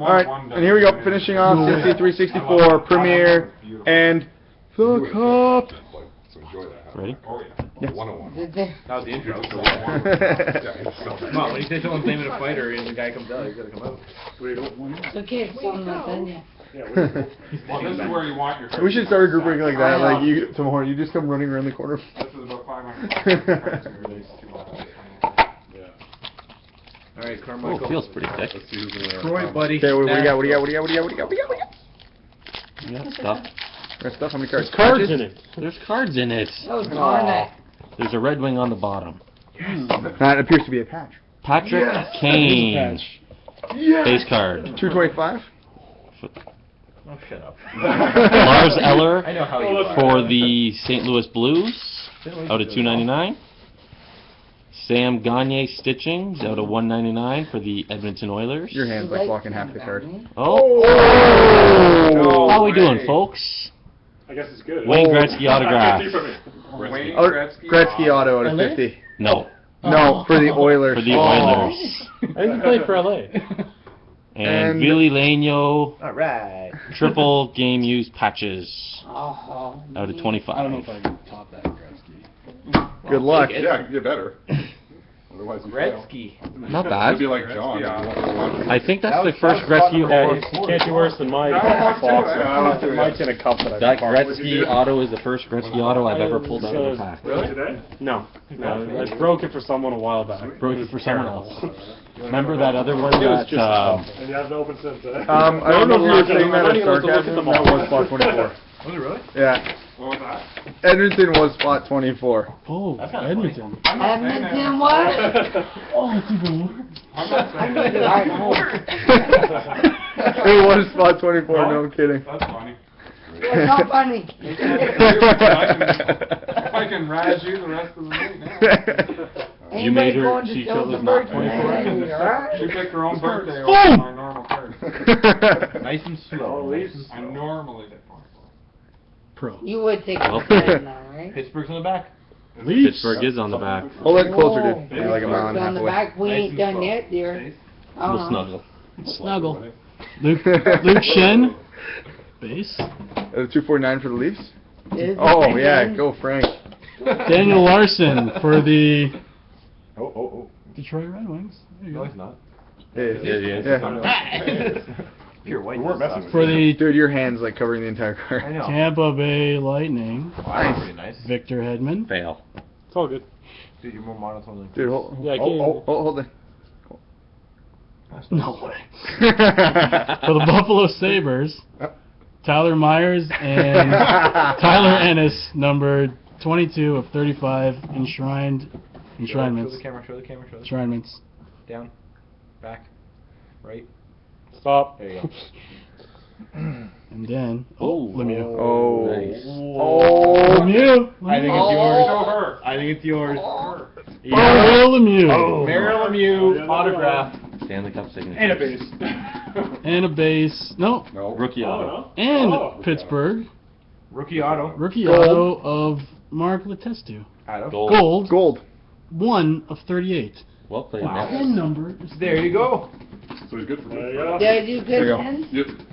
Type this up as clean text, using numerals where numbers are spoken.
Alright, and here we go, finishing off CC 364 Premiere and the Cup. So enjoy that. Ready? Oh yeah. 101. That was the intro. Come on, when you say someone's naming a fighter and the guy comes out, he's gotta come out. It's okay if someone's not done yet. Well, this is where you want your. We should start a group break like that, like you tomorrow, you just come running around the corner. This is about 500. Alright, Carmichael. Oh, feels pretty thick. Let's see who's gonna. Troy, buddy. Okay, what do you got, what do you got, what do you got, what do you got, what do you got, what do you got? Yeah, stuff. Got stuff, how many cards? Cards in it. There's cards in it. That was Garnet. There's a Red Wing on the bottom. That appears to be a patch. Patrick Kane. Base card. 225? Oh, shut up. Lars Eller I know how you are. for the St. Louis Blues out of 299. Sam Gagne Stitchings out of 199 for the Edmonton Oilers. Your hand's like blocking half the card. Oh! How we doing, folks? I guess it's good. Wayne Gretzky autograph. Wayne Oh, Gretzky auto out of 50. No, No, for the Oilers. for the Oilers. I think he played for LA. And Billy Lanyo Alright. triple game used patches Oh, out of 25. I don't know if I can top that, Gretzky. Good luck. Yeah, you get better. Otherwise you fail. Gretzky. Not It'd bad. be like John. I think that's the first Gretzky Yeah, auto. you can't do worse than my box. Mike's in a cup that I That bought. Gretzky auto is the first Gretzky auto I've ever pulled out of the pack. Really? Today? No. No, I broke it for someone a while back. Broke it for someone else. Remember that other one It was that, just and you haven't opened since then. I don't know if you were saying that as look at sarcasm. them That all. was spot 24. Was it really? Yeah. What was that? Edmonton was spot 24. Oh, That's kinda Edmonton. Edmonton what? Oh, it's even more. I'm not saying that. It was spot 24, no I'm kidding. That's funny. It's not funny. If I can razz you the rest of the night now. You made her- Anybody going to she Phil's chose not birthday? 24. Right? She picked her own birthday Boom! over my normal card. Nice and slow. Nice and Nice and I slow. normally get 24. Pro. You would take Well. a bet now, right? Pittsburgh's on the back. Pittsburgh is on the back. Hold it closer, Whoa. dude. You're like a mile and a half On the away. back, we Nice ain't and done slow. yet, dear. We'll snuggle. Snuggle. Luke Shen. Base. 249 for the Leafs? Is Oh, it yeah, again? go Frank. Daniel Larson for the Oh. Detroit Red Wings. There you No, go. he's not. Yeah. Pure white. We weren't messing with For the Dude, your hand's like covering the entire I card. know. Tampa Bay Lightning, Wow, that's pretty nice. Victor Hedman. Fail. It's all good. Dude, you're more monotone Dude, hold, Yeah, hold it. No way. For the Buffalo Sabres, Tyler Myers and Tyler Ennis, number 22 of 35, enshrinements. Show the camera, show the camera, show the Enshrinements. Down. Back. Right. Stop. There you go. And then, Oh. Lemieux. Oh. Nice. Oh. Lemieux. I think it's Show yours. her. I think it's yours. Mario Lemieux. Mario Lemieux autograph. Stanley Cup signature. And a base. And a base. No. No. Rookie auto. And Oh. Pittsburgh. Rookie auto. Rookie Gold. auto of Mark Letestu. Auto. Gold. Gold. 1 of 38. Well played, Wow. Matt. Pen number is There you go. So he's good for me. Did you There you good go. pen? You're good.